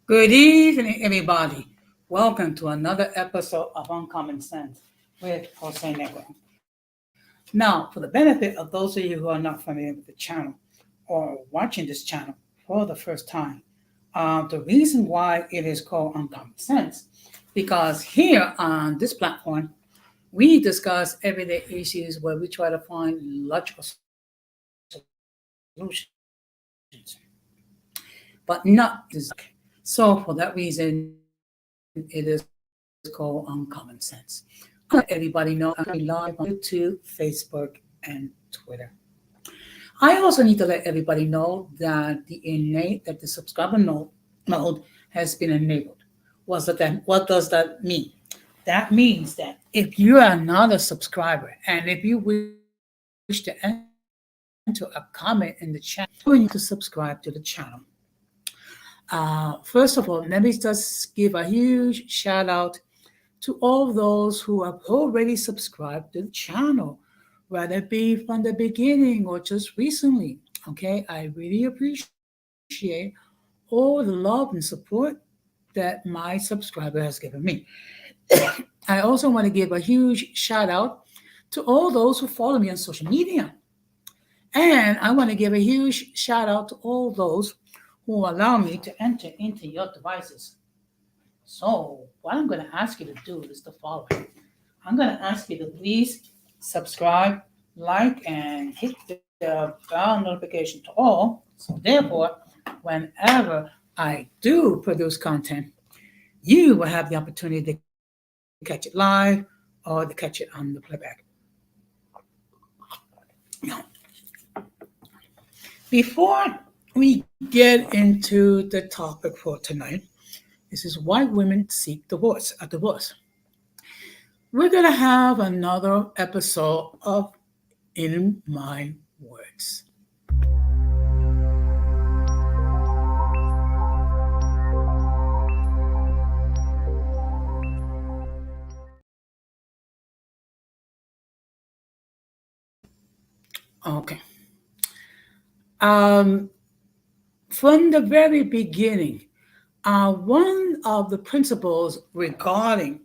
Good evening, everybody. Welcome to another episode of Uncommon Sense with Jose Negro. Now, for the benefit of those of you who are not familiar with the channel or watching this channel for the first time, the reason why it is called Uncommon Sense, because here on this platform, we discuss everyday issues where we try to find logical solutions, but not design. So, for that reason, it is called Uncommon Sense. I want to let everybody know I'm currently live on YouTube, Facebook, and Twitter. I also need to let everybody know that the subscriber mode has been enabled. What does that mean? That means that if you are not a subscriber and if you wish to enter a comment in the chat, you will need to subscribe to the channel. First of all, let me just give a huge shout out to all those who have already subscribed to the channel, whether it be from the beginning or just recently. Okay, I really appreciate all the love and support that my subscriber has given me. I also want to give a huge shout out to all those who follow me on social media. And I want to give a huge shout out to all those who allow me to enter into your devices. So, what I'm going to ask you to do is the following. I'm going to ask you to please subscribe, like, and hit the bell notification to all. So, therefore, whenever I do produce content, you will have the opportunity to catch it live or to catch it on the playback. Now, before we get into the topic for tonight, this is why women seek divorce. We're going to have another episode of In My Words. Okay. Um, from the very beginning, one of the principles regarding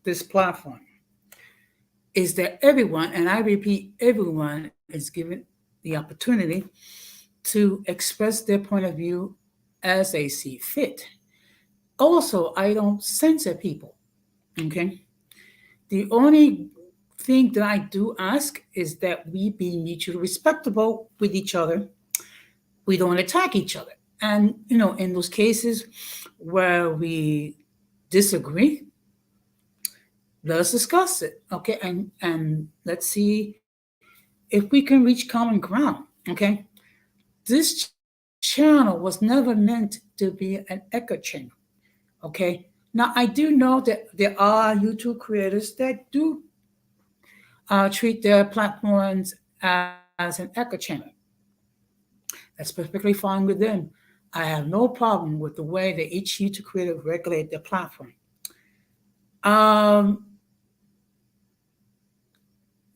this platform is that everyone, and I repeat, everyone is given the opportunity to express their point of view as they see fit. Also, I don't censor people. Okay. The only thing that I do ask is that we be mutually respectable with each other. We don't attack each other. And, in those cases where we disagree, let's discuss it. Okay. And let's see if we can reach common ground. Okay. This channel was never meant to be an echo chamber. Okay. Now, I do know that there are YouTube creators that do treat their platforms as an echo chamber. That's perfectly fine with them. I have no problem with the way that each YouTube creator regulate their platform. Um,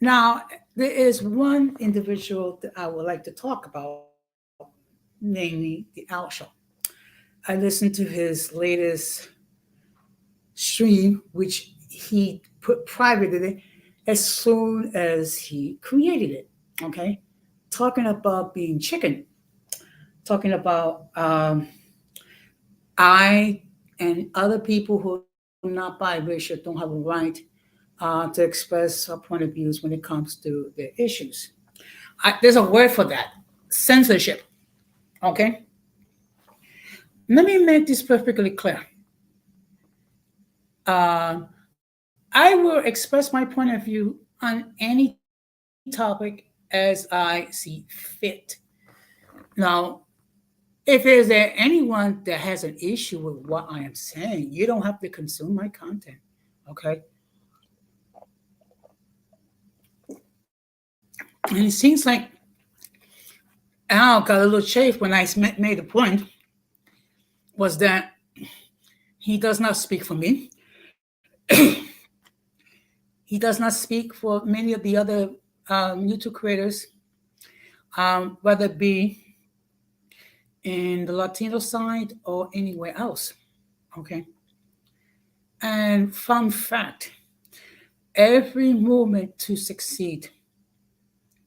Now, there is one individual that I would like to talk about, namely the Owl Show. I listened to his latest stream, which he put privately as soon as he created it. Okay, talking about being chicken, talking about I and other people who are not biracial don't have a right to express our point of views when it comes to their issues. There's a word for that: censorship. Okay, let me make this perfectly clear. Uh, I will express my point of view on any topic as I see fit. Now, if there's anyone that has an issue with what I am saying, you don't have to consume my content. Okay. And it seems like Al got a little chafe when I made the point was that he does not speak for me. He does not speak for many of the other YouTube creators, whether it be in the Latino side or anywhere else. Okay. And fun fact, every movement to succeed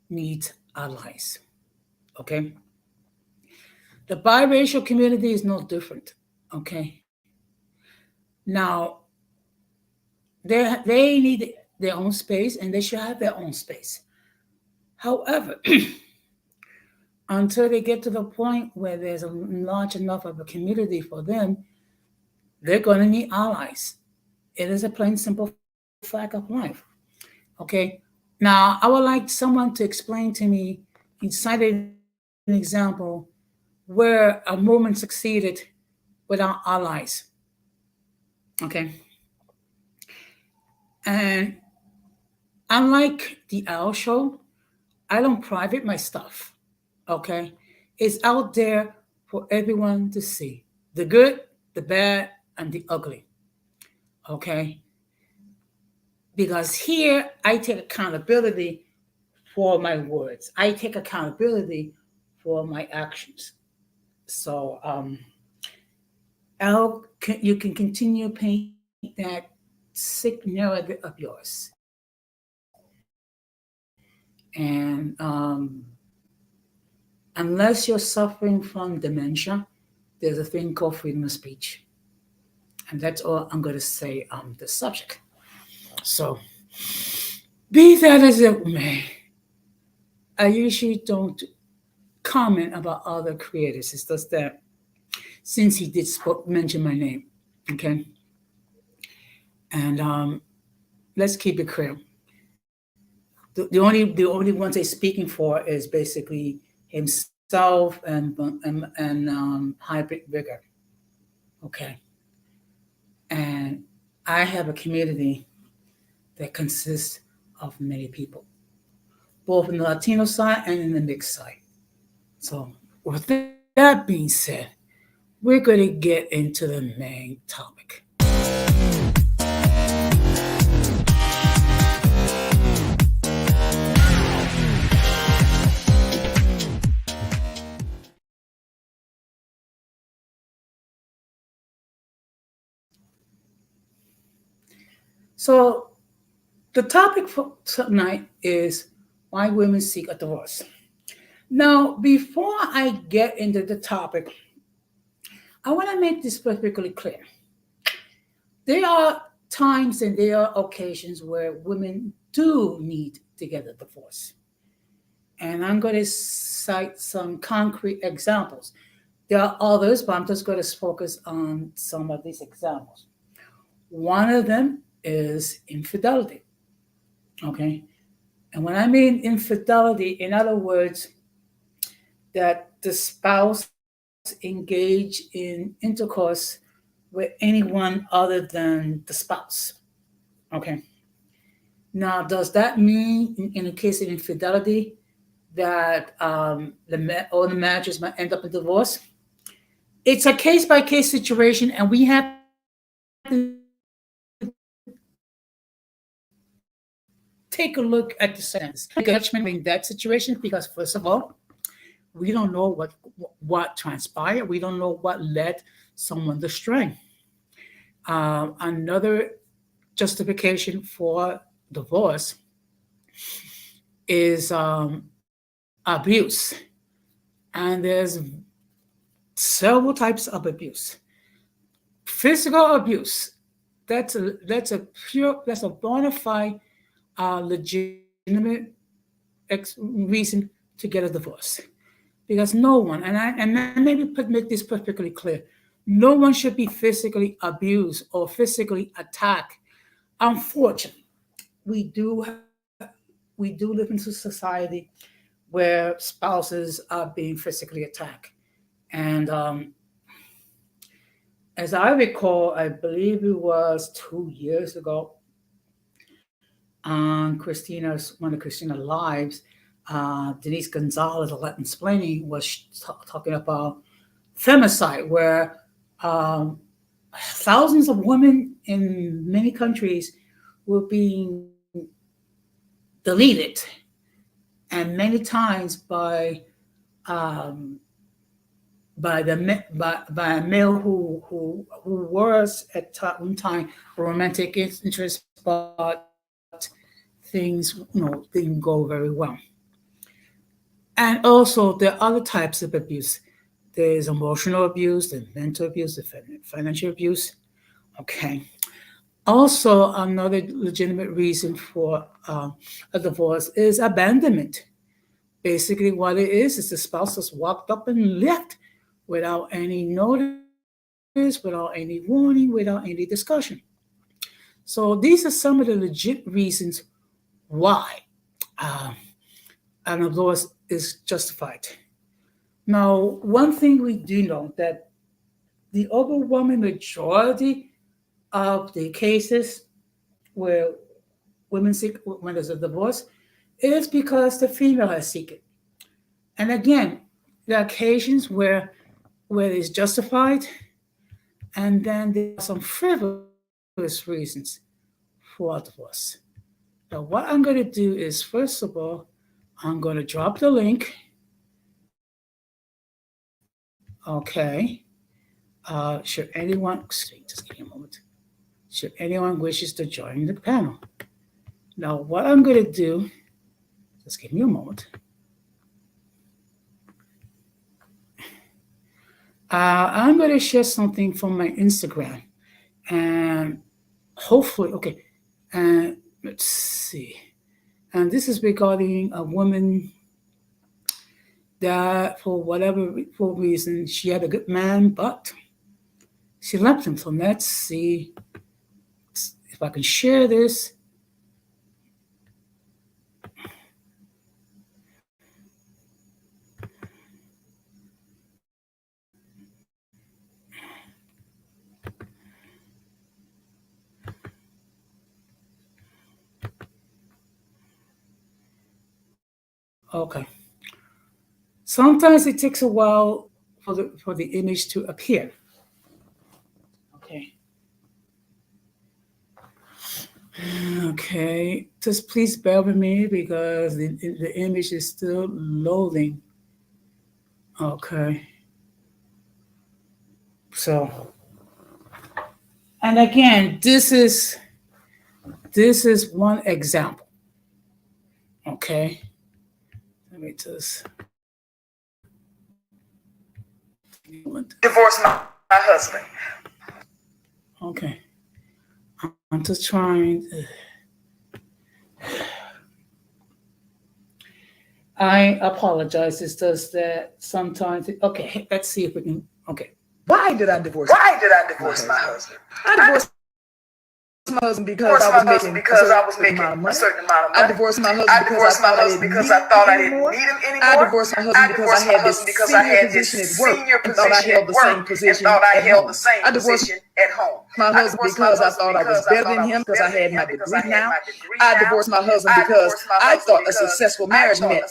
needs allies. Okay. The biracial community is no different. Okay. Now, they need their own space and they should have their own space. However, until they get to the point where there's a large enough of a community for them, they're going to need allies. It is a plain simple fact of life. Okay. Now, I would like someone to explain to me, cite an example where a movement succeeded without allies. Okay. And unlike the Owl Show, I don't private my stuff. Okay. It's out there for everyone to see, the good, the bad, and the ugly. Okay. Because here I take accountability for my words, I take accountability for my actions. So, Al, you can continue to paint that sick narrative of yours. And unless you're suffering from dementia, there's a thing called freedom of speech. And that's all I'm going to say on the subject. So, be that as it may, I usually don't comment about other creators. It's just that since he did mention my name, okay? And let's keep it clear. The only ones they're speaking for is basically himself and hybrid vigor, okay? And I have a community that consists of many people, both in the Latino side and in the mixed side. So, with that being said, we're going to get into the main topic. So, the topic for tonight is why women seek a divorce. Now, before I get into the topic, I want to make this perfectly clear. There are times and there are occasions where women do need to get a divorce. And I'm going to cite some concrete examples. There are others, but I'm just going to focus on some of these examples. One of them is infidelity. Okay. And when I mean infidelity, in other words, that the spouse engage in intercourse with anyone other than the spouse. Okay. Now, does that mean, in a case of infidelity, that all the marriages might end up in divorce? It's a case by case situation, and we have to take a look at the sentence, judgment in that situation, because first of all, we don't know what transpired. We don't know what led someone astray. Another justification for divorce is abuse, and there's several types of abuse. Physical abuse, that's a bona fide, legitimate reason to get a divorce, because no one, and let me make this perfectly clear, no one should be physically abused or physically attacked. Unfortunately, we do we do live in a society where spouses are being physically attacked, and as I recall, I believe it was 2 years ago on Christina's one of Christina's lives. Denise Gonzalez, a Latin explaining, was talking about femicide, where um, thousands of women in many countries were being deleted, and many times by um, by a male who was at one time a romantic interest, but things didn't go very well. And also there are other types of abuse. There's emotional abuse, the mental abuse, the financial abuse. Okay. Also, another legitimate reason for a divorce is abandonment. Basically, what it is the spouse just walked up and left without any notice, without any warning, without any discussion. So these are some of the legit reasons why uh, an divorce is justified. Now, one thing we do know that the overwhelming majority of the cases where women seek when there's a divorce is because the female has seek it. And again, there are occasions where it's justified, and then there are some frivolous reasons for divorce. Now, what I'm going to do is, first of all, I'm going to drop the link. Okay. Should anyone, just give me a moment. Should anyone wishes to join the panel. Now, what I'm going to do, just give me a moment. I'm going to share something from my Instagram, and hopefully, okay, and let's see. And this is regarding a woman that, for whatever for reason, she had a good man, but she left him. So let's see if I can share this. Okay. Sometimes it takes a while for the image to appear. Okay. Okay. Just please bear with me because the image is still loading. Okay. So, and again, this is one example. Okay. Let me just Divorce my husband. okay. I'm just trying. I apologize. It's just that sometimes. Okay, let's see if we can. Okay. Why did I divorce? Why did I divorce my husband? I divorced my husband because I was making a certain amount of money. I divorced my husband because I thought I didn't need him anymore. I divorced my husband because I had this senior position at work and thought I held the same position at home. I divorced my husband because I thought I was better than him because I had my degree now. I divorced my husband because I thought a successful marriage meant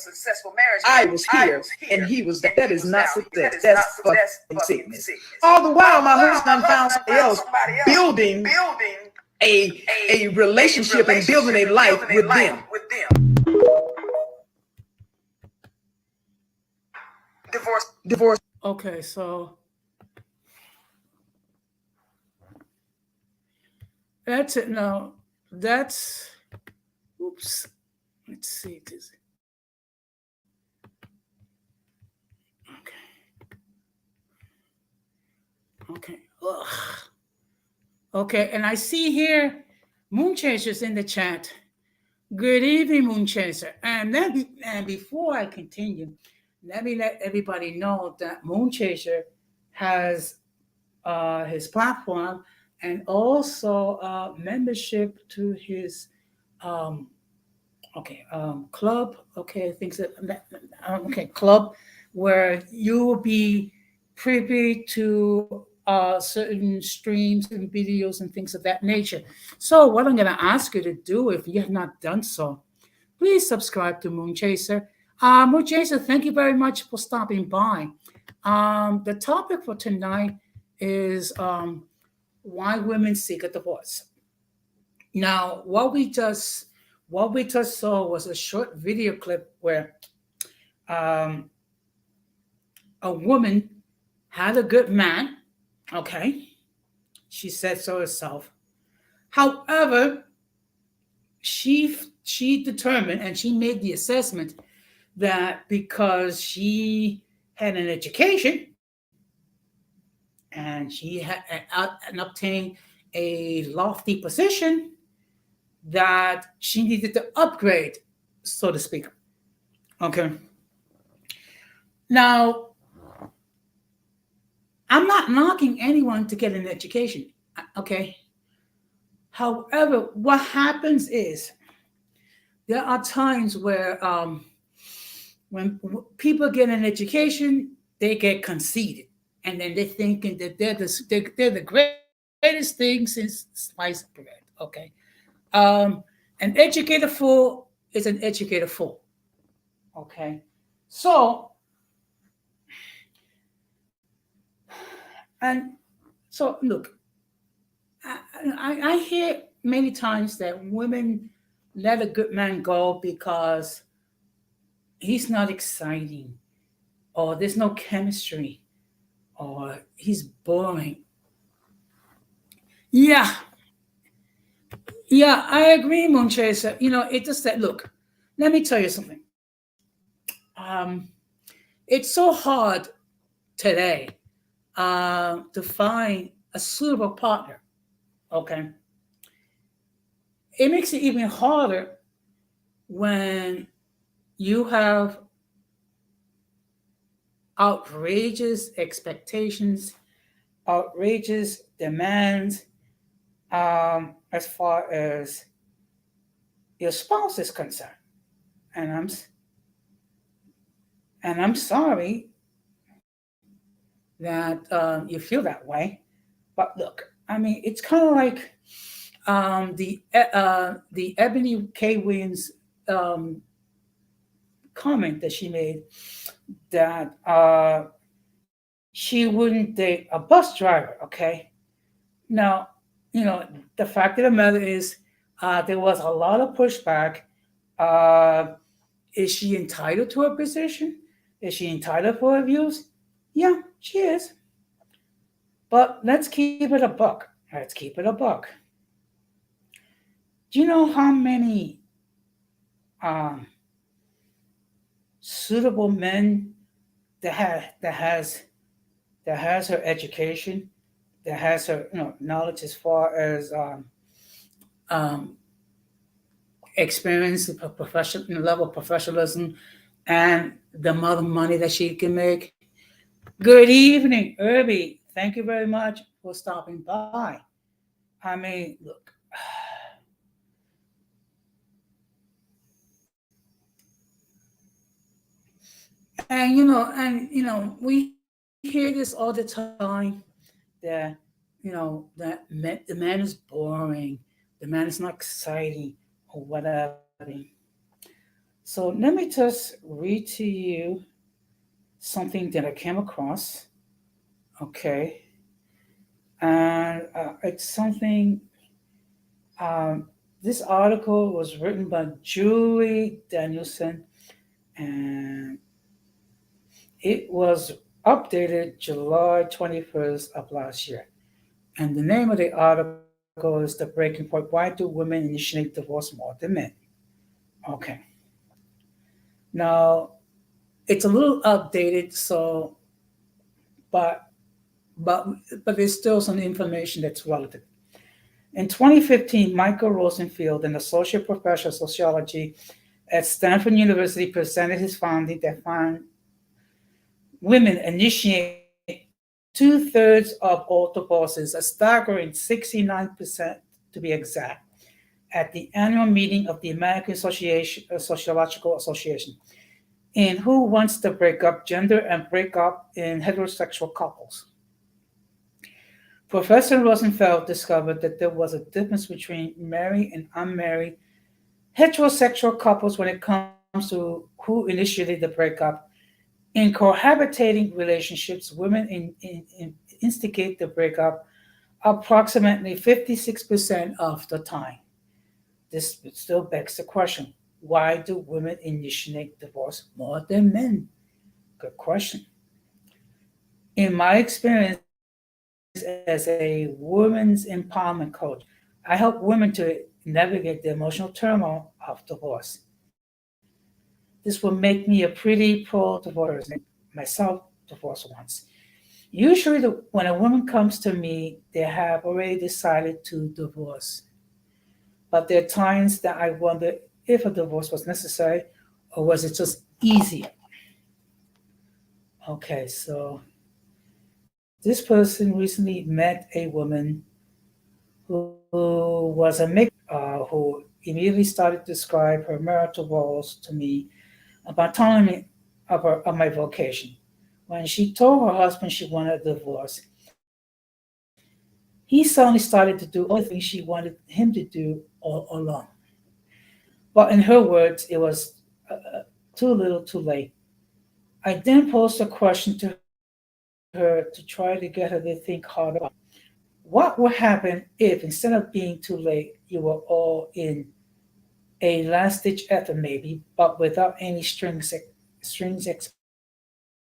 I was here and he was there. That is not success. That's fucking sickness. All the while, my husband found somebody else building a relationship and building a life with them. Divorce. Okay, so that's it. Now that's oops. Let's see this. Okay. Ugh. Okay, and I see here Moonchaser's in the chat. Good evening, Moonchaser. And before I continue, let me let everybody know that Moonchaser has his platform and also membership to his um, club. Okay, I think that club where you will be privy to certain streams and videos and things of that nature. So, what I'm going to ask you to do, if you have not done so, please subscribe to Moonchaser. Moonchaser, thank you very much for stopping by. The topic for tonight is why women seek a divorce. Now, what we just saw was a short video clip where um, a woman had a good man. Okay, she said so herself. However, she determined and she made the assessment that because she had an education and she had and obtained a lofty position, that she needed to upgrade, so to speak. Okay. Now, I'm not knocking anyone to get an education. Okay. However, what happens is there are times where when people get an education, they get conceited, and then they're thinking that they're the greatest thing since sliced bread. Okay, um, an educated fool is an educated fool. Okay, so and so look, I hear many times that women let a good man go because he's not exciting, or there's no chemistry, or he's boring. Yeah, yeah, I agree, Monchesa. It just that look. Let me tell you something. Um, it's so hard today to find a suitable partner. Okay, it makes it even harder when you have outrageous expectations, outrageous demands, as far as your spouse is concerned. And I'm sorry that you feel that way, but look, I mean, it's kind of like the Ebony K. Williams um, comment that she made, that she wouldn't date a bus driver. Okay, now, you know, the fact of the matter is, there was a lot of pushback. Uh, is she entitled to her position? Is she entitled for her views? Yeah, she is. But let's keep it a buck. Let's keep it a buck. Do you know how many um, suitable men that has her education, that has her knowledge as far as um, experience, professional level of professionalism, and the amount of money that she can make? Good evening, Irby. Thank you very much for stopping by. I mean, look, we hear this all the time, that the man is boring, the man is not exciting, or whatever. So let me just read to you something that I came across. Okay, and it's something. Um, this article was written by Julie Danielson, and it was updated July 21st of last year. And the name of the article is The Breaking Point: Why Do Women Initiate Divorce More Than Men? Okay. Now, it's a little outdated, so, but, but, but there's still some information that's relevant. In 2015, Michael Rosenfield, an associate professor of sociology at Stanford University, presented his finding that found women initiate two-thirds of all divorces, a staggering 69% to be exact, at the annual meeting of the American Sociological Association, in Who Wants to Break Up Gender and Break Up in Heterosexual Couples. Professor Rosenfeld discovered that there was a difference between married and unmarried heterosexual couples when it comes to who initiated the breakup. In cohabitating relationships, women instigate the breakup approximately 56% of the time. This still begs the question: why do women initiate divorce more than men? Good question. In my experience as a women's empowerment coach, I help women to navigate the emotional turmoil of divorce. This will make me a pretty pro divorce person, myself divorced once. Usually, when a woman comes to me, they have already decided to divorce. But there are times that I wonder if a divorce was necessary or was it just easier. Okay, so this person recently met a woman who was a mixed, who immediately started to describe her marital woes to me about telling me of my vocation. When she told her husband she wanted a divorce, he suddenly started to do all the things she wanted him to do all along. But in her words, it was too little too late. I then posed a question to her to try to get her to think harder about what would happen if, instead of being too late, you were all in a last ditch effort, maybe, but without any strings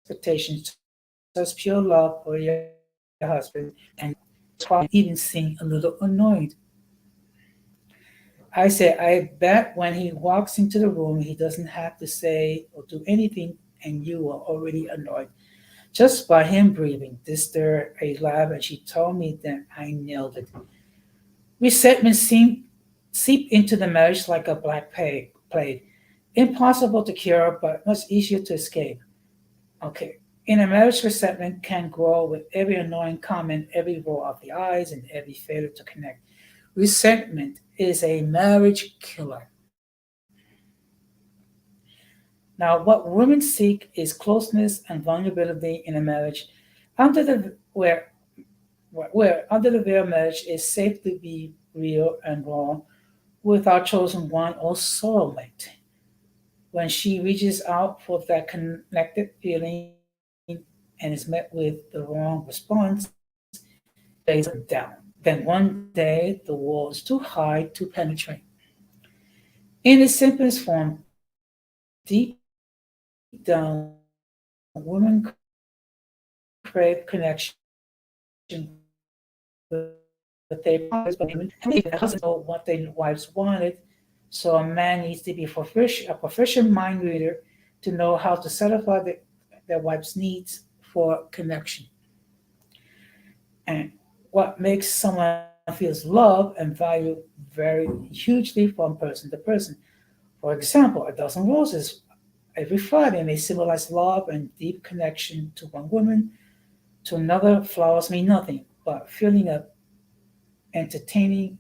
expectations, just pure love for your husband, and even seem a little annoyed. I say, I bet when he walks into the room, he doesn't have to say or do anything, and you are already annoyed just by him breathing. This stirred a laugh, and she told me that I nailed it. Resentment seep into the marriage like a black plague. Impossible to cure, but much easier to escape. Okay. In a marriage, resentment can grow with every annoying comment, every roll of the eyes, and every failure to connect. Resentment is a marriage killer. Now, what women seek is closeness and vulnerability in a marriage, under the where under the veil marriage is safe to be real and raw with our chosen one or soulmate. When she reaches out for that connected feeling and is met with the wrong response, they let down. Then one day the wall is too high to penetrate. In its simplest form, deep down, women crave connection with a partner, but even they doesn't know what their husbands know what their wives wanted. So a man needs to be a proficient mind reader to know how to satisfy their wife's needs for connection. And what makes someone feels love and value vary hugely from person to person. For example, a dozen roses every Friday may symbolize love and deep connection to one woman. To another, flowers mean nothing, but feeling of entertaining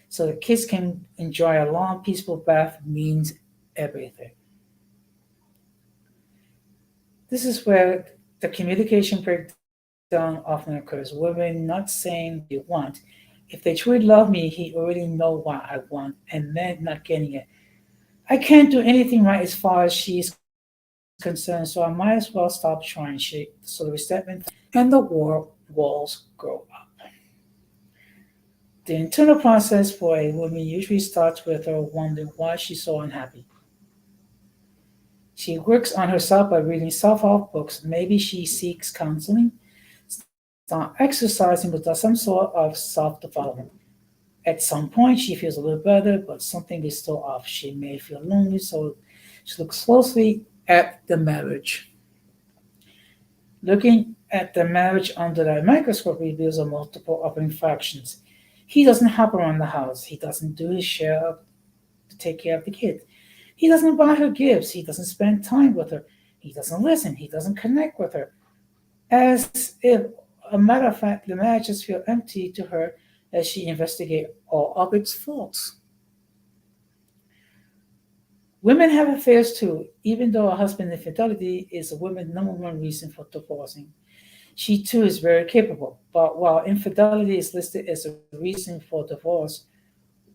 so the kids can enjoy a long, peaceful bath means everything. This is where the communication breakdown often occurs. Women not saying what they want. If they truly love me, he already know what I want, and men not getting it. I can't do anything right as far as she is concerned, so I might as well stop trying. So the resentment and the walls grow up. The internal process for a woman usually starts with her wondering why she's so unhappy. She works on herself by reading self-help books. Maybe she seeks counseling, start exercising, but does some sort of self-development. At some point, she feels a little better, but something is still off. She may feel lonely, so she looks closely at the marriage. Looking at the marriage under the microscope reveals a multiple of infractions. He doesn't help around the house. He doesn't do his share to take care of the kids. He doesn't buy her gifts. He doesn't spend time with her. He doesn't listen. He doesn't connect with her. As if, a matter of fact, the marriage just feels empty to her as she investigates all of its faults. Women have affairs too, even though a husband's infidelity is a woman's number one reason for divorcing. She too is very capable, but while infidelity is listed as a reason for divorce,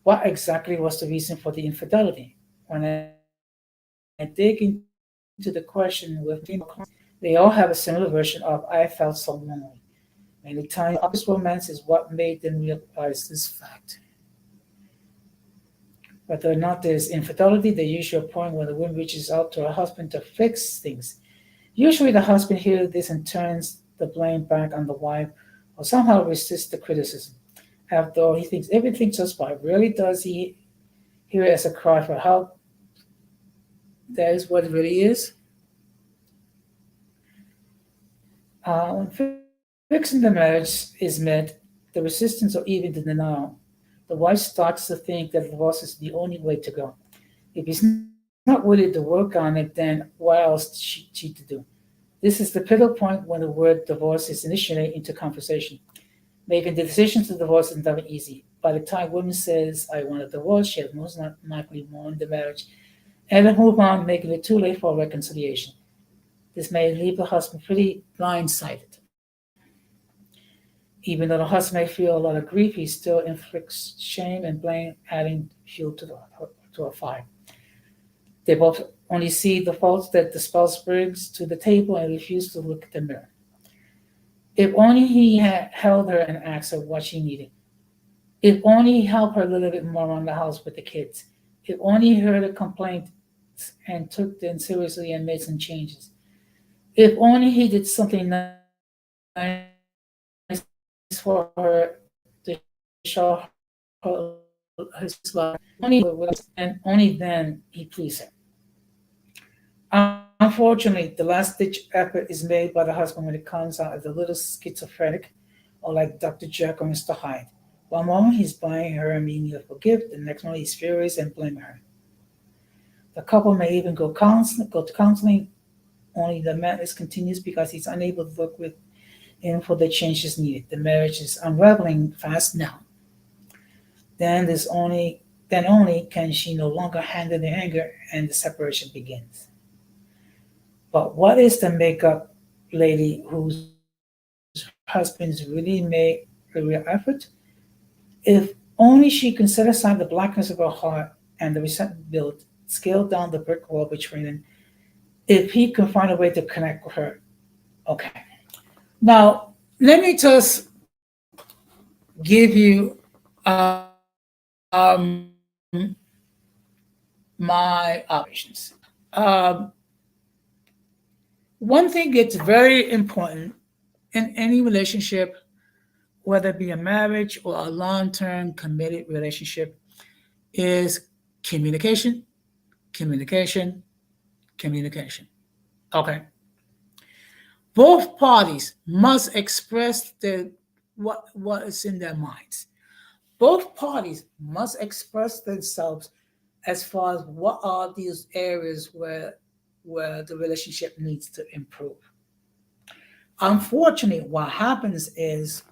what exactly was the reason for the infidelity? When I dig into the question with female clients, they all have a similar version of I felt so lonely. Many times the obvious romance is what made them realize this fact. Whether or not there's infidelity, they usually a point when the woman reaches out to her husband to fix things. Usually the husband hears this and turns the blame back on the wife or somehow resist the criticism. After all, he thinks everything's just fine. Really, does he hear it as a cry for help? That is what it really is. When fixing the marriage is met, the resistance or even the denial, the wife starts to think that divorce is the only way to go. If he's not willing to work on it, then what else she to do? This is the pivotal point when the word divorce is initiated into conversation. Making the decision to divorce is never easy. By the time woman says, I want a divorce, she has most likely won the marriage and then move on, making it too late for reconciliation. This may leave the husband pretty blindsided. Even though the husband may feel a lot of grief, he still inflicts shame and blame, adding fuel to a fire. They both only see the faults that the spouse brings to the table and refuse to look at the mirror. If only he had held her and asked her what she needed. If only he helped her a little bit more around the house with the kids. If only he heard her complaints and took them seriously and made some changes. If only he did something nice for her to show her his love, only and only then he pleased her. Unfortunately, the last ditch effort is made by the husband when it comes out as a little schizophrenic or like Dr. Jekyll or Mr. Hyde. One moment he's buying her a meaning of forgive, the next moment he's furious and blaming her. The couple may even go to counseling, only the madness continues because he's unable to work with him for the changes needed. The marriage is unraveling fast now. Then only can she no longer handle the anger and the separation begins. But what is the makeup lady whose husbands really made a real effort? If only she can set aside the blackness of her heart and the resentment built, scale down the brick wall between them, if he can find a way to connect with her. Okay. Now, let me just give you my observations. Um, One thing that's very important in any relationship, whether it be a marriage or a long term committed relationship, is communication, communication, communication. Okay. Both parties must express what is in their minds. Both parties must express themselves as far as what are these areas where the relationship needs to improve. Unfortunately, what happens is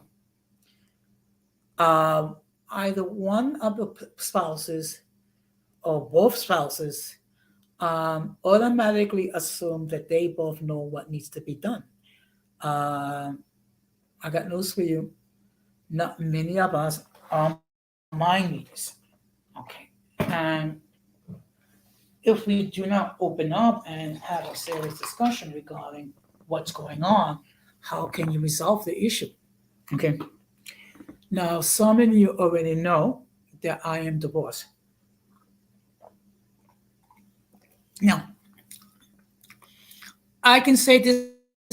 uh, either one of the spouses or both spouses automatically assume that they both know what needs to be done. Um, I got news for you. Not many of us are mind readers. Okay. And if we do not open up and have a serious discussion regarding what's going on, how can you resolve the issue? Okay. Now, some of you already know that I am divorced. Now, I can say this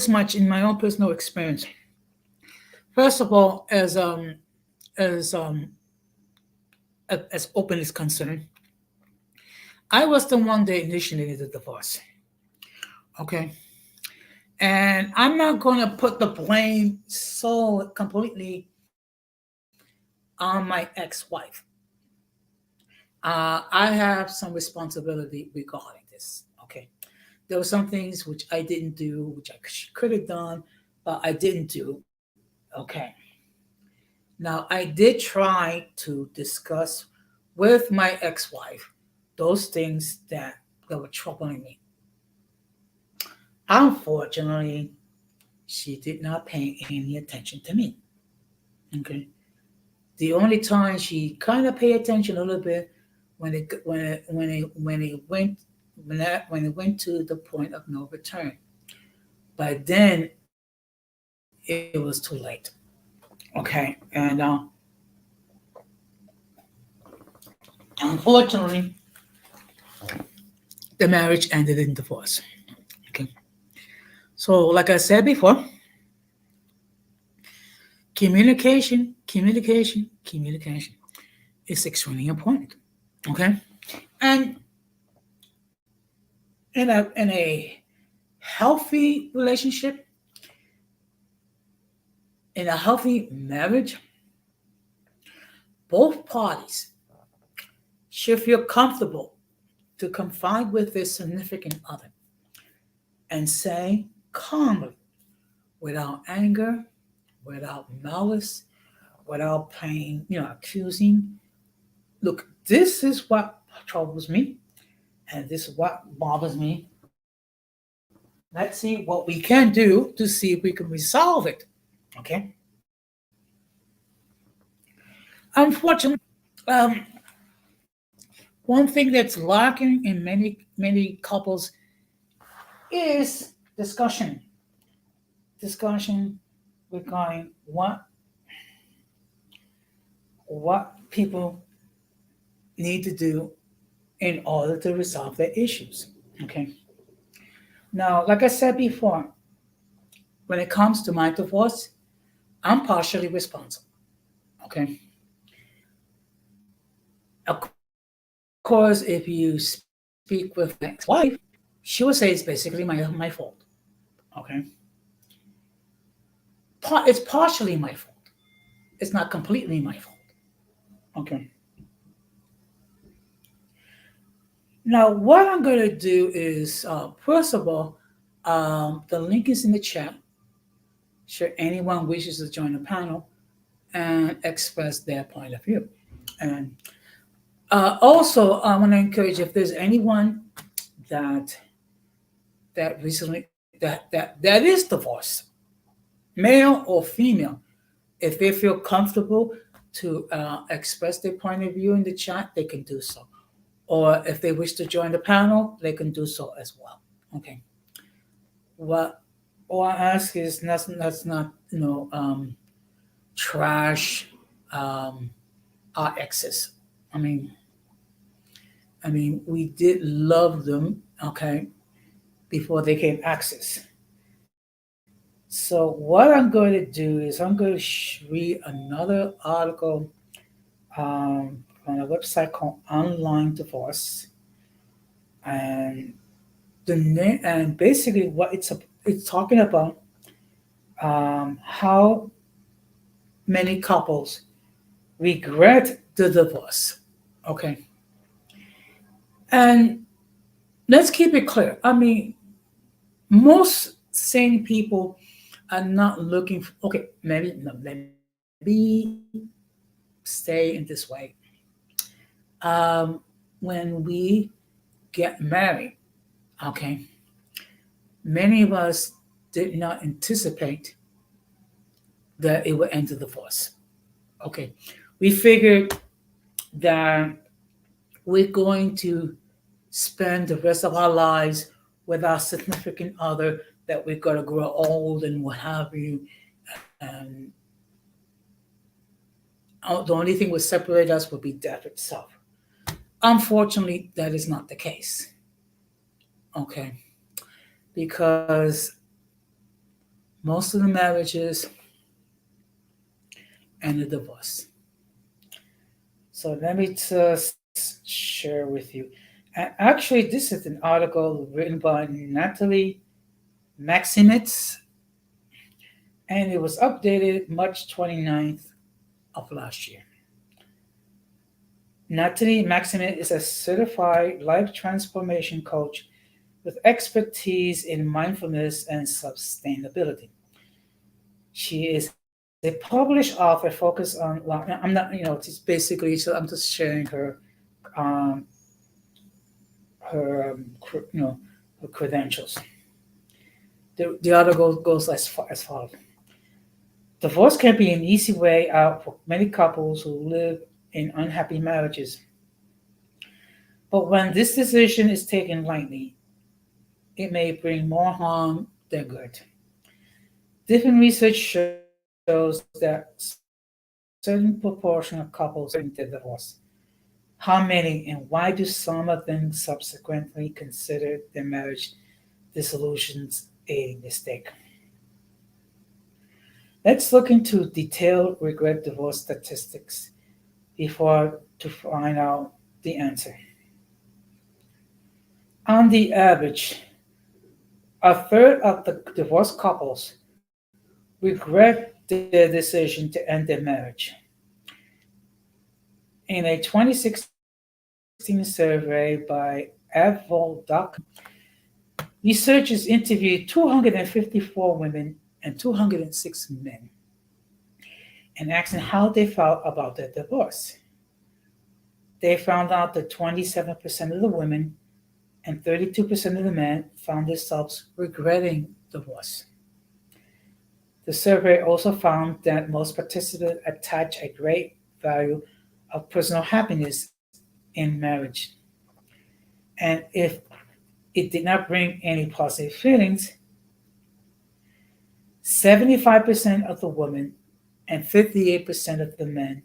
much in my own personal experience. First of all, as open is concerned, I was the one that initiated the divorce. Okay. And I'm not going to put the blame so completely on my ex-wife. I have some responsibility regarding this. Okay. There were some things which I didn't do, which could have done, but I didn't do. Okay. Now, I did try to discuss with my ex-wife those things that were troubling me. Unfortunately, she did not pay any attention to me. Okay. The only time she kind of paid attention a little bit when it went to the point of no return. But then it was too late. Okay, and unfortunately, the marriage ended in divorce. Okay, so like I said before, Communication is extremely important. Okay, and in a healthy relationship, in a healthy marriage, both parties should feel comfortable to confide with their significant other and say calmly, without anger, without malice, without playing, accusing. Look, this is what troubles me, and this is what bothers me. Let's see what we can do to see if we can resolve it. Okay. Unfortunately, um, one thing that's lacking in many couples is discussion. Discussion regarding what people need to do in order to resolve their issues. Okay. Now, like I said before, when it comes to my divorce, I'm partially responsible. Okay. Of course, if you speak with my ex-wife, she will say it's basically my fault. Okay. It's partially my fault. It's not completely my fault. Okay. Now, what I'm going to do is, first of all, the link is in the chat. Should anyone wishes to join the panel and express their point of view, and also I want to encourage if there's anyone that recently that is divorced, male or female, if they feel comfortable to express their point of view in the chat, they can do so. Or if they wish to join the panel, they can do so as well. Okay. What all I ask is let's not trash um, our exes. I mean, we did love them. Okay, before they came access. So what I'm going to do is I'm going to read another article on a website called Online Divorce, and the name and basically what it's talking about how many couples regret the divorce. Okay, and let's keep it clear. I mean, most sane people are not looking for. Okay, maybe no, let me stay in this way. When we get married, okay, many of us did not anticipate that it would end in divorce. Okay, we figured that we're going to spend the rest of our lives with our significant other, that we're going to grow old and what have you. And the only thing would separate us would be death itself. Unfortunately, that is not the case. Okay, because most of the marriages end in divorce. So let me just share with you. Actually, this is an article written by Natalie Maximitz, and it was updated March 29th of last year. Natalie Maximitz is a certified life transformation coach with expertise in mindfulness and sustainability. She is a published author focused on, well, I'm not, it's basically, so I'm just sharing um, her her credentials. The article goes as follows. Divorce can be an easy way out for many couples who live in unhappy marriages. But when this decision is taken lightly, it may bring more harm than good. Different research shows that certain proportion of couples regret their divorce. How many and why do some of them subsequently consider their marriage dissolutions a mistake? Let's look into detailed regret divorce statistics before to find out the answer. On the average, a third of the divorced couples regret their decision to end their marriage. In a 2016 survey by Avol.com, researchers interviewed 254 women and 206 men and asked them how they felt about their divorce. They found out that 27% of the women and 32% of the men found themselves regretting divorce. The survey also found that most participants attach a great value of personal happiness in marriage. And if it did not bring any positive feelings, 75% of the women and 58% of the men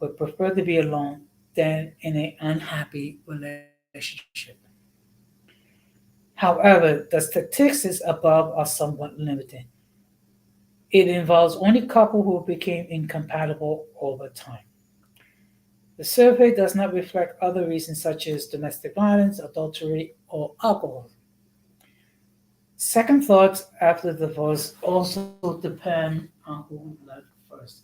would prefer to be alone than in an unhappy relationship. However, the statistics above are somewhat limited. It involves only couples who became incompatible over time. The survey does not reflect other reasons such as domestic violence, adultery, or alcohol. Second thoughts after divorce also depend on who left first.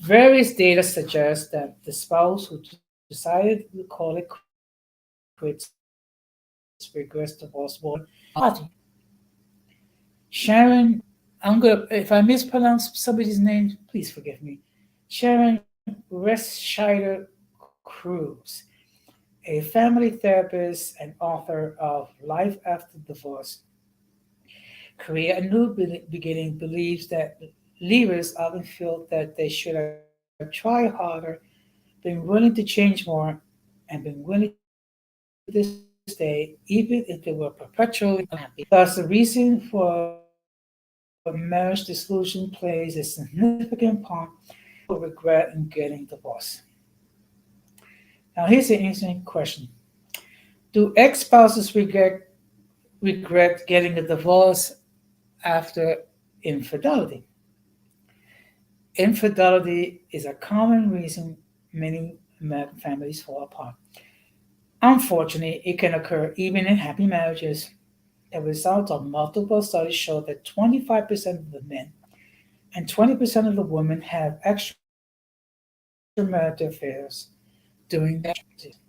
Various data suggest that the spouse who decided to call it quits regrets divorce more than party. Sharon, if I mispronounce somebody's name, please forgive me. Sharon Rescheider Cruz, a family therapist and author of Life After Divorce, Create a New Beginning, believes that leavers often feel that they should have tried harder, been willing to change more, and been willing to stay, even if they were perpetually unhappy. Thus, the reason for marriage dissolution plays a significant part in people regret in getting divorced. Now, here's an interesting question: do ex-spouses regret getting a divorce after infidelity? Infidelity is a common reason many families fall apart. Unfortunately, it can occur even in happy marriages. The results of multiple studies show that 25% of the men and 20% of the women have extramarital affairs during their marriages.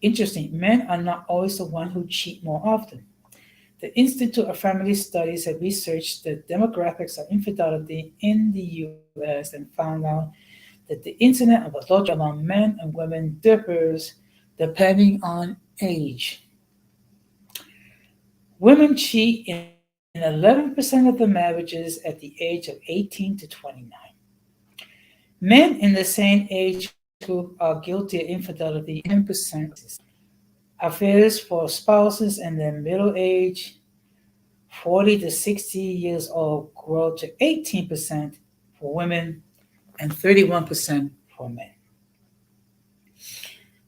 Interesting, men are not always the one who cheat more often. The Institute of Family Studies have researched the demographics of infidelity in the US and found out that the incidence of adultery among men and women differs depending on age. Women cheat in 11% of the marriages at the age of 18 to 29. Men in the same age group are guilty of infidelity in 10% of cases. Affairs for spouses in their middle age, 40 to 60 years old, grow to 18% for women and 31% for men.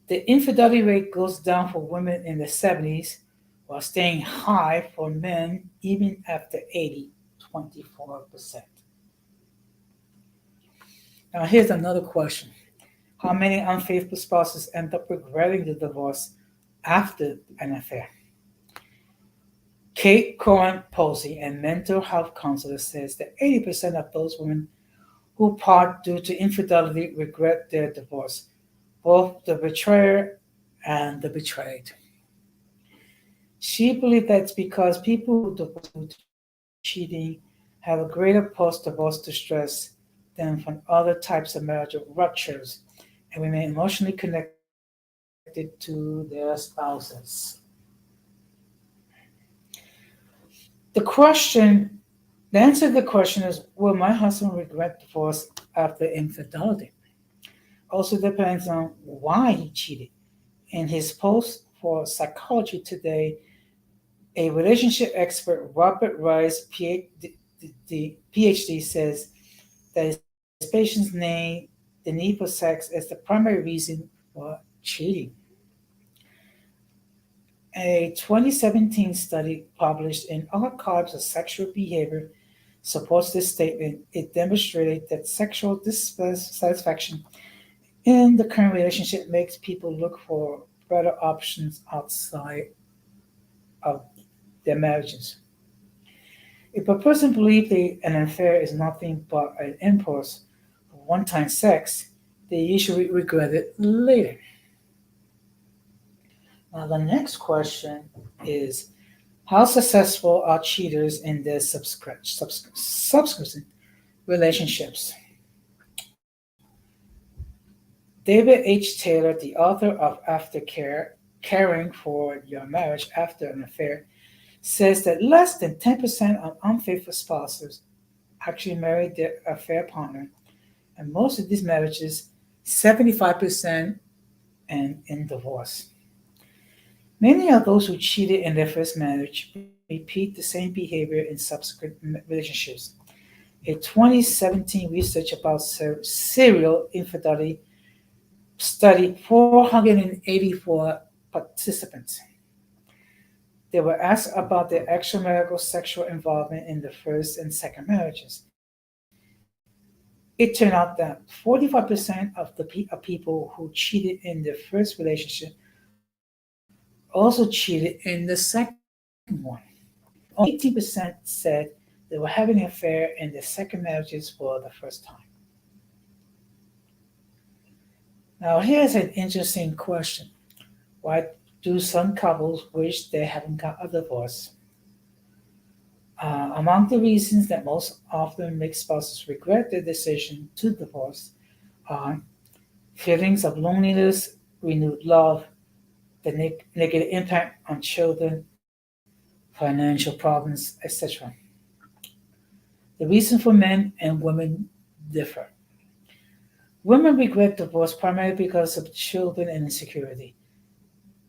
The infidelity rate goes down for women in the 70s while staying high for men even after 80, 24%. Now, here's another question: how many unfaithful spouses end up regretting the divorce after an affair? Kate Cohen Posey, a mental health counselor, says that 80% of those women who part due to infidelity regret their divorce, both the betrayer and the betrayed. She believes that's because people who divorce due to cheating have a greater post-divorce distress than from other types of marital ruptures and remain emotionally connected to their spouses. The question, the answer to the question is, will my husband regret divorce after infidelity? Also depends on why he cheated. In his post for Psychology Today, a relationship expert, Robert Rice, PhD, says that his patients name the need for sex as the primary reason for cheating. A 2017 study published in Archives of Sexual Behavior supports this statement. It demonstrated that sexual dissatisfaction in the current relationship makes people look for better options outside of their marriages. If a person believes an affair is nothing but an impulse for one time sex, they usually regret it later. Now, the next question is, how successful are cheaters in their subsequent relationships? David H. Taylor, the author of Aftercare, Caring for Your Marriage After an Affair, says that less than 10% of unfaithful spouses actually married their affair partner, and most of these marriages, 75%, end in divorce. Many of those who cheated in their first marriage repeat the same behavior in subsequent relationships. A 2017 research about serial infidelity studied 484 participants. They were asked about their extramarital sexual involvement in the first and second marriages. It turned out that 45% of the people who cheated in their first relationship also cheated in the second one. Only 18% said they were having an affair in their second marriages for the first time. Now, here's an interesting question. Why do some couples wish they hadn't got a divorce? Among the reasons that most often make spouses regret their decision to divorce are feelings of loneliness, renewed love, the negative impact on children, financial problems, etc. The reason for men and women differ. Women regret divorce primarily because of children and insecurity.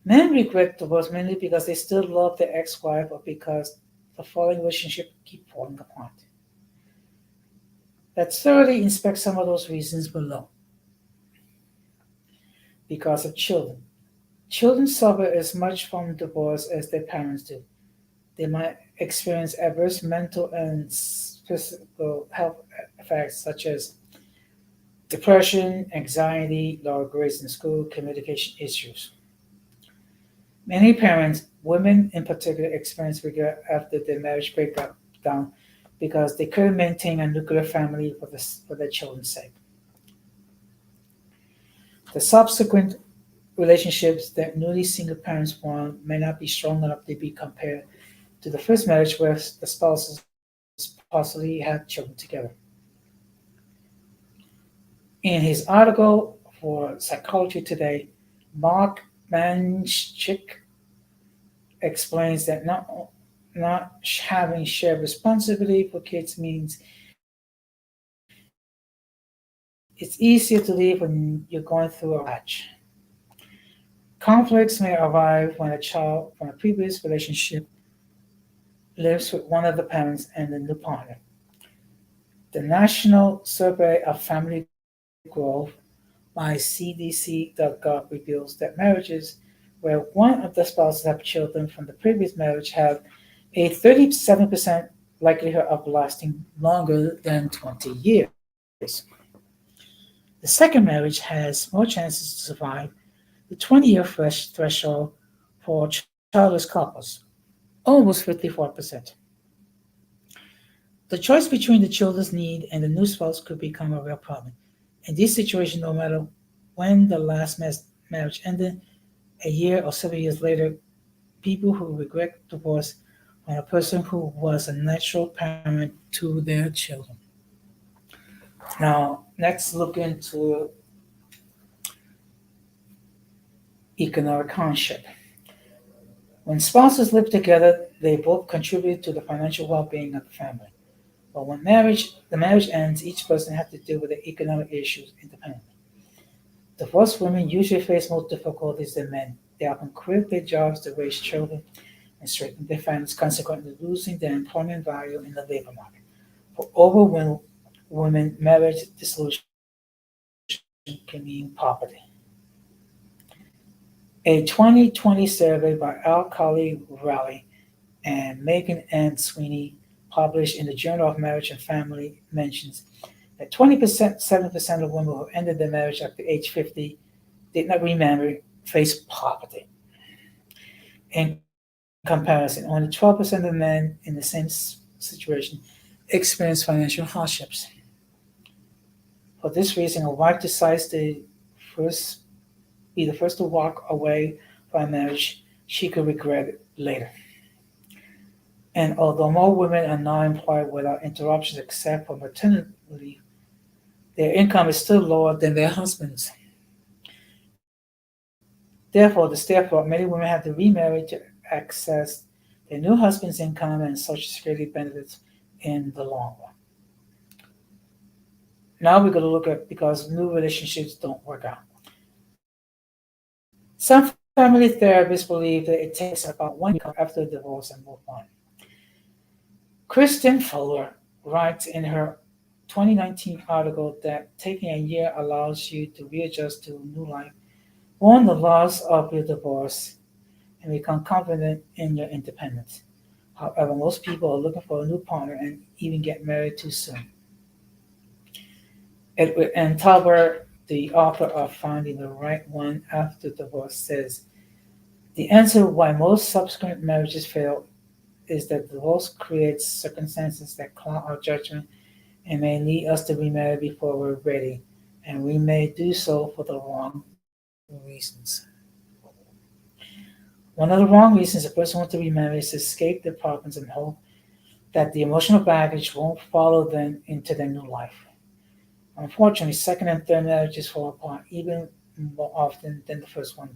Men regret divorce mainly because they still love their ex-wife or because the following relationship keep falling apart. Let's thoroughly inspect some of those reasons below. Because of children. Children suffer as much from divorce as their parents do. They might experience adverse mental and physical health effects such as depression, anxiety, lower grades in school, communication issues. Many parents, women in particular, experience regret after their marriage breakdown because they couldn't maintain a nuclear family for their children's sake. The subsequent relationships that newly single parents form may not be strong enough to be compared to the first marriage where the spouses possibly had children together. In his article for Psychology Today, Mark Manchik explains that not having shared responsibility for kids means it's easier to leave when you're going through a rough patch. Conflicts may arise when a child from a previous relationship lives with one of the parents and the new partner. The National Survey of Family Growth by CDC.gov reveals that marriages where one of the spouses have children from the previous marriage have a 37% likelihood of lasting longer than 20 years. The second marriage has more chances to survive the 20-year threshold for childless couples, almost 54%. The choice between the children's need and the new spouse could become a real problem. In this situation, no matter when the last marriage ended, a year or several years later, people who regret divorce are a person who was a natural parent to their children. Now, let's look into economic hardship. When spouses live together, they both contribute to the financial well-being of the family. But when the marriage ends, each person has to deal with the economic issues independently. Divorced women usually face more difficulties than men. They often quit their jobs to raise children and strengthen their families, consequently losing their employment value in the labor market. For women, marriage dissolution can mean poverty. A 2020 survey by Al Khali Raleigh and Megan N. Sweeney published in the Journal of Marriage and Family mentions that 20%, 7% of women who ended their marriage after age 50 did not remarry face poverty. In comparison, only 12% of men in the same situation experience financial hardships. For this reason, a wife decides to first be the first to walk away from a marriage she could regret it later. And although more women are now employed without interruptions except for maternity leave, their income is still lower than their husbands'. Therefore, many women have to remarry to access their new husband's income and Social Security benefits in the long run. Now we're going to look at because new relationships don't work out. Some family therapists believe that it takes about 1 year after divorce and move on. Kristen Fuller writes in her 2019 article that taking a year allows you to readjust to a new life, mourn the loss of your divorce, and become confident in your independence. However, most people are looking for a new partner and even get married too soon. Edward N. Talbert, the author of Finding the Right One After Divorce, says the answer why most subsequent marriages fail is that divorce creates circumstances that cloud our judgment and may lead us to remarry before we're ready, and we may do so for the wrong reasons. One of the wrong reasons a person wants to remarry is to escape their problems and hope that the emotional baggage won't follow them into their new life. Unfortunately, second and third marriages fall apart even more often than the first one.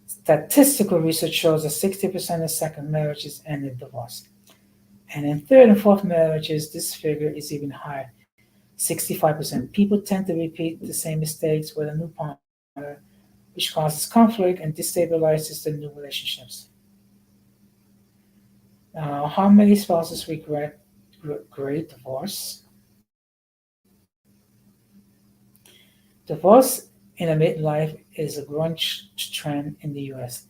Statistical research shows that 60% of second marriages end in divorce. And in third and fourth marriages, this figure is even higher, 65%. People tend to repeat the same mistakes with a new partner, which causes conflict and destabilizes the new relationships. Now, how many spouses regret great divorce? Divorce in a midlife is a growing trend in the US.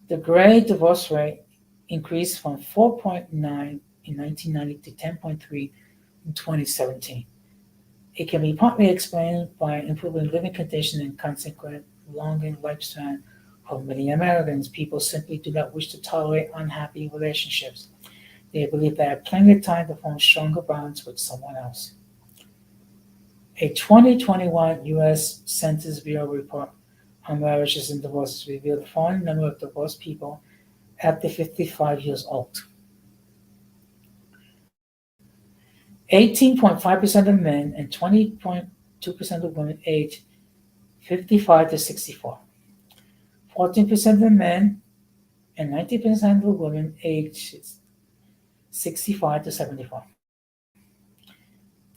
The gray divorce rate increased from 4.9 in 1990 to 10.3 in 2017. It can be partly explained by improving living conditions and consequent longer lifespan for many Americans. People simply do not wish to tolerate unhappy relationships. They believe they have plenty of time to form stronger bonds with someone else. A 2021 U.S. Census Bureau report on marriages and divorces revealed the following number of divorced people after 55 years old. 18.5% of men and 20.2% of women aged 55 to 64. 14% of men and 19% of women aged 65 to 74.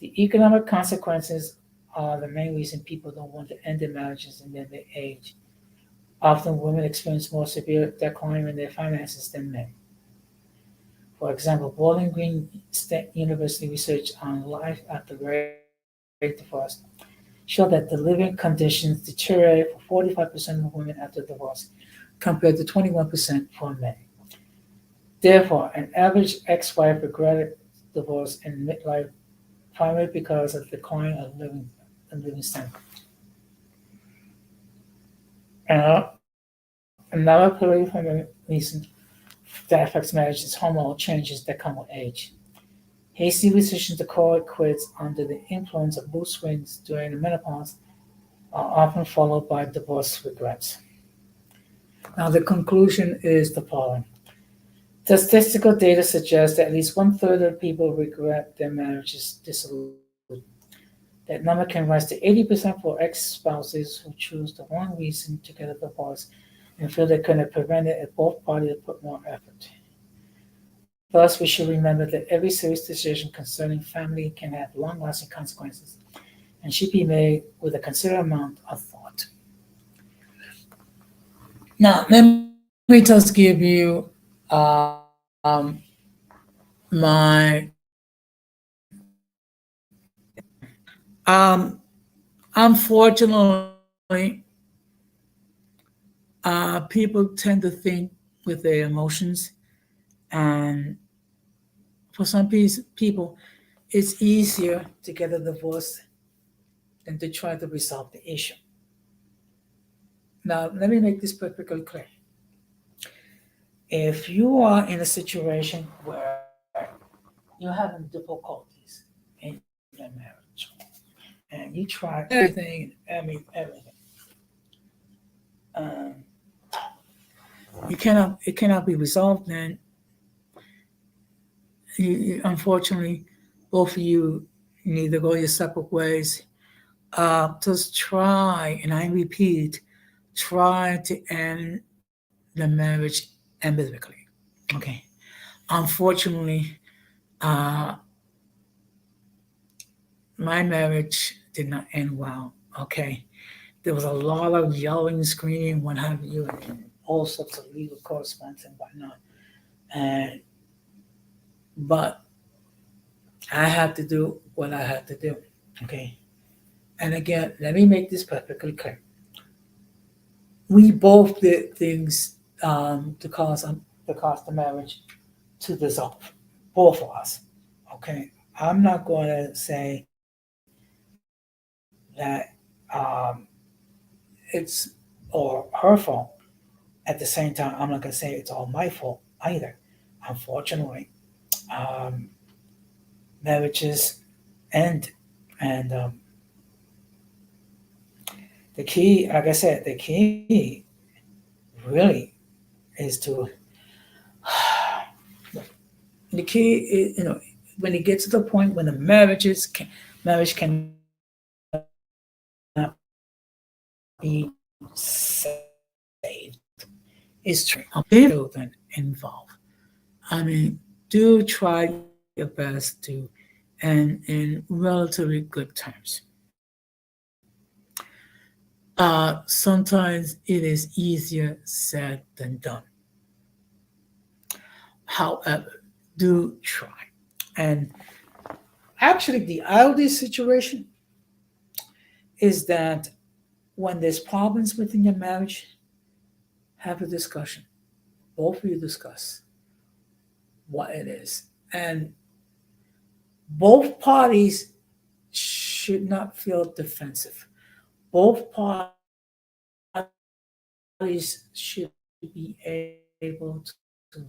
The economic consequences are the main reason people don't want to end their marriages in their age. Often women experience more severe decline in their finances than men. For example, Bowling Green State University research on life after great divorce showed that the living conditions deteriorated for 45% of women after divorce, compared to 21% for men. Therefore, an average ex-wife regretted divorce in midlife primarily because of the decline of living standard. Another reason that affects marriage is hormonal changes that come with age. Hasty decisions to call it quits under the influence of mood swings during the menopause are often followed by divorce regrets. Now, the conclusion is the following. Statistical data suggests that at least one-third of people regret their marriage's dissolution. That number can rise to 80% for ex-spouses who choose the wrong reason to get a divorce and feel they couldn't have prevented if both parties put more effort. Thus, we should remember that every serious decision concerning family can have long-lasting consequences and should be made with a considerable amount of thought. Now, let me just give you um, my um, unfortunately, people tend to think with their emotions, and For some people, it's easier to get a divorce than to try to resolve the issue. Now, let me make this perfectly clear. If you are in a situation where you're having difficulties in your marriage and you try everything, everything, um, it cannot be resolved, then unfortunately, both of you need to go your separate ways. Just try, and I repeat, try to end the marriage amicably. Okay. Unfortunately, uh, my marriage did not end well. Okay. There was a lot of yelling, screaming, what have you, and all sorts of legal correspondence and whatnot. And but I had to do what I had to do. Okay. And again, let me make this perfectly clear. We both did things to cause the marriage to dissolve. Both of us. Okay. I'm not going to say that it's or her fault. At the same time, I'm not going to say it's all my fault either. Unfortunately, um, marriages end, and the key, like I said, the key really is to the key is, when it gets to the point when the marriage cannot be saved, is trying to children involved. I mean, do try your best to and in relatively good terms. Sometimes it is easier said than done. However, do try. And actually, the ideal situation is that when there's problems within your marriage, have a discussion. Both of you discuss what it is. And both parties should not feel defensive. Both parties should be able to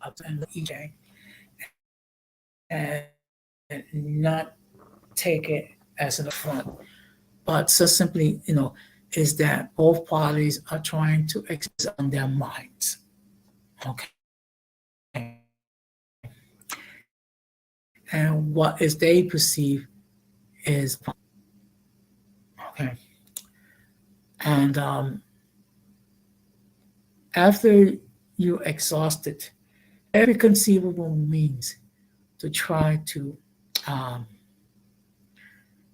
absorb and each and not take it as an affront. But so simply, is that both parties are trying to express on their minds. Okay. And what is they perceive is okay. And after you exhausted every conceivable means to try to um,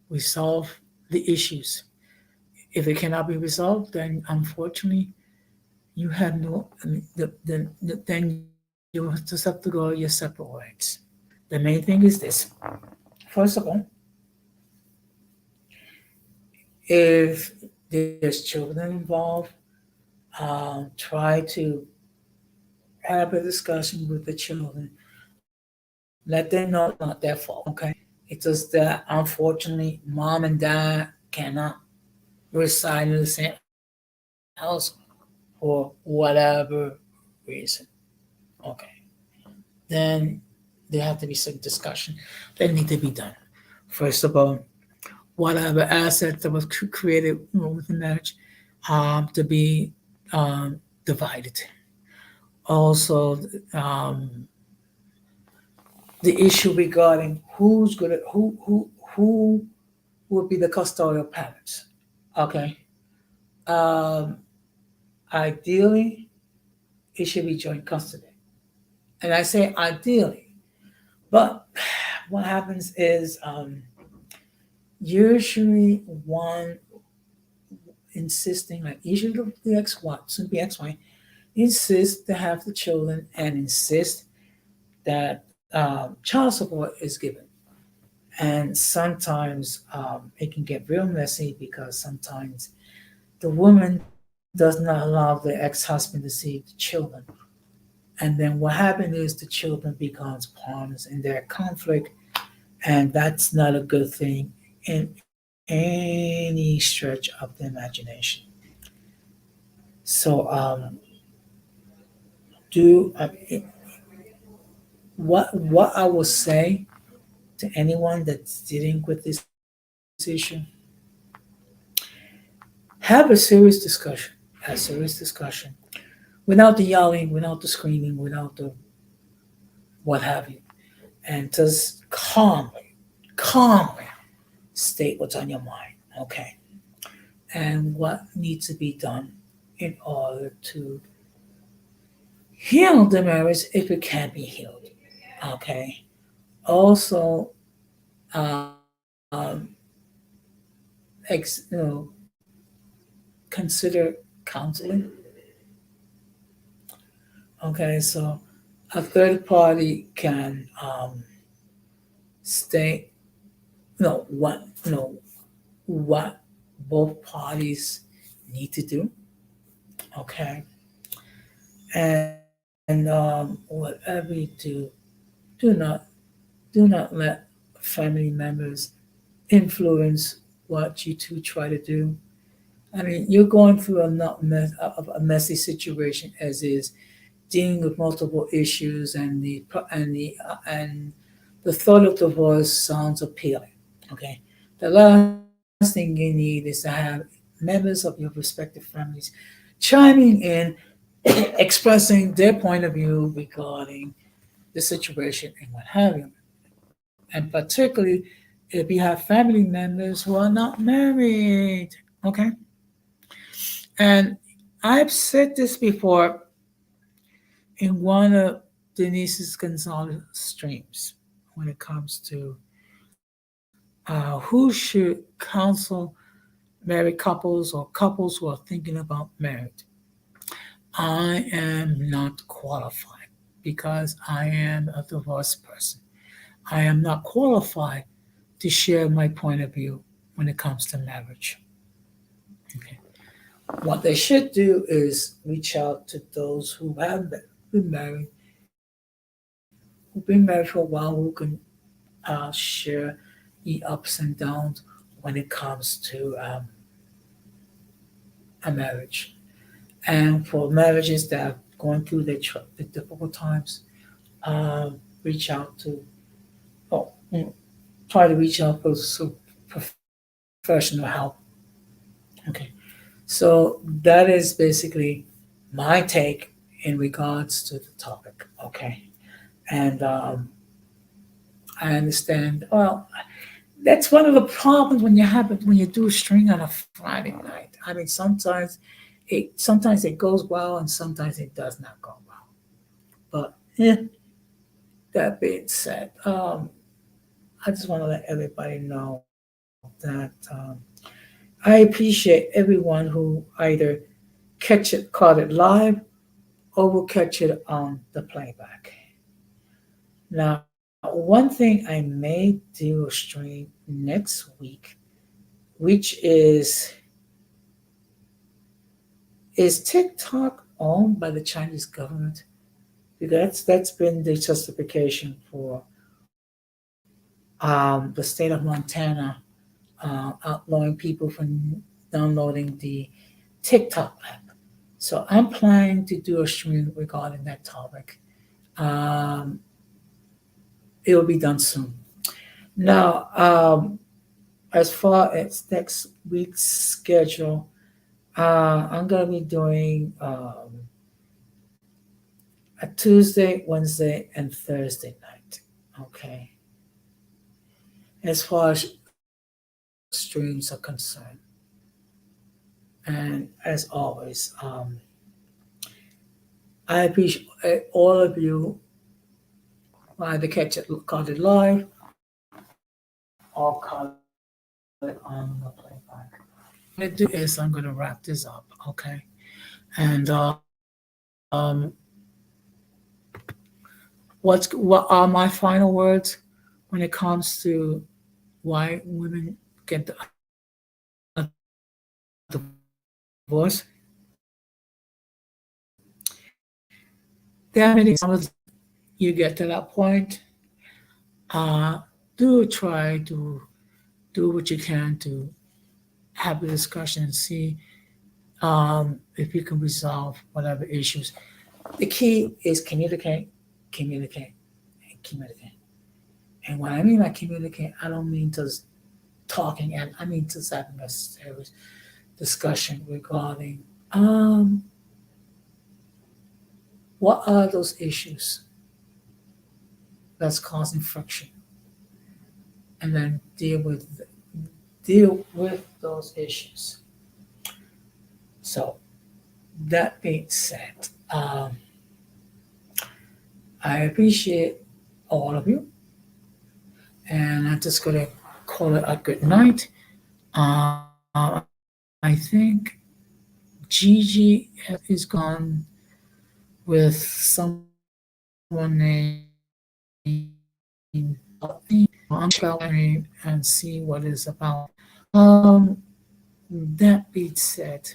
resolve the issues, if it cannot be resolved, then unfortunately you have no. I mean, then you just have to go your separate ways. The main thing is this: first of all, if there's children involved, try to have a discussion with the children. Let them know it's not their fault. Okay, it's just that unfortunately, mom and dad cannot reside in the same house for whatever reason. Okay, then there have to be some discussion that need to be done. First of all, whatever assets that was created with the marriage to be divided. Also, um, the issue regarding who's gonna who will be the custodial parents. Okay, um, ideally it should be joint custody, and I say ideally, but what happens is usually one insisting, like usually the ex-wife, soon be ex-wife, insist to have the children and insist that child support is given. And sometimes it can get real messy because sometimes the woman does not allow the ex-husband to see the children, And then what happened is the children becomes pawns in their conflict, and that's not a good thing in any stretch of the imagination. So, do what I will say to anyone that's dealing with this issue: have a serious discussion. A serious discussion without the yelling, without the screaming, without the what have you, and just calmly state what's on your mind. Okay, and what needs to be done in order to heal the marriage if it can be healed. Okay. Also, um, consider counseling. Okay, so a third party can stay. No, what both parties need to do. Okay, and whatever you do not let family members influence what you two try to do. I mean, you're going through a messy situation as is, dealing with multiple issues, and the thought of divorce sounds appealing. Okay, the last thing you need is to have members of your respective families chiming in, expressing their point of view regarding the situation and what have you. And particularly if you have family members who are not married. Okay, and I've said this before in one of Denise's Gonzalez streams when it comes to who should counsel married couples or couples who are thinking about marriage. I am not qualified because I am a divorced person. I am not qualified to share my point of view when it comes to marriage. Okay. What they should do is reach out to those who have been married, who've been married for a while, who can share the ups and downs when it comes to a marriage. And for marriages that are going through the difficult times, uh, reach out to, oh, try to reach out for professional help. Okay. So that is basically my take in regards to the topic. Okay. And I understand. Well, that's one of the problems when you have it when you do a string on a Friday night. I mean, sometimes it goes well and sometimes it does not go well. But that being said, I just want to let everybody know that I appreciate everyone who either caught it live, or will catch it on the playback. Now, one thing I may do a stream next week, which is TikTok owned by the Chinese government? Because that's been the justification for the state of Montana outlawing people from downloading the TikTok app. So I'm planning to do a stream regarding that topic. Um, it'll be done soon. Now, as far as next week's schedule, I'm gonna be doing a Tuesday, Wednesday, and Thursday night. Okay. As far as streams are concerned, and as always, I appreciate all of you who either caught it live or caught it on the playback. What I'm gonna do is I'm gonna wrap this up. Okay. And what are my final words when it comes to why women get a divorce? There's a couple of reasons. Definitely, you get to that point, uh, do try to do what you can to have a discussion and see if you can resolve whatever issues. The key is communicate, communicate, and communicate. And what I mean by communicate, I don't mean just talking, and I mean just having a serious discussion regarding um, what are those issues that's causing friction, and then deal with those issues. So that being said, I appreciate all of you, and I'm just gonna call it a good night. I think Gigi is gone with someone named I'm and see what it's about. Um, that being said,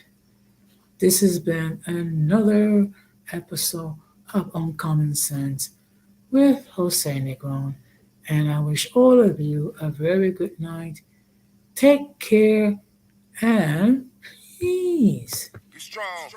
this has been another episode of Uncommon Sense with Jose Negron, and I wish all of you a very good night. Take care and peace. Be strong.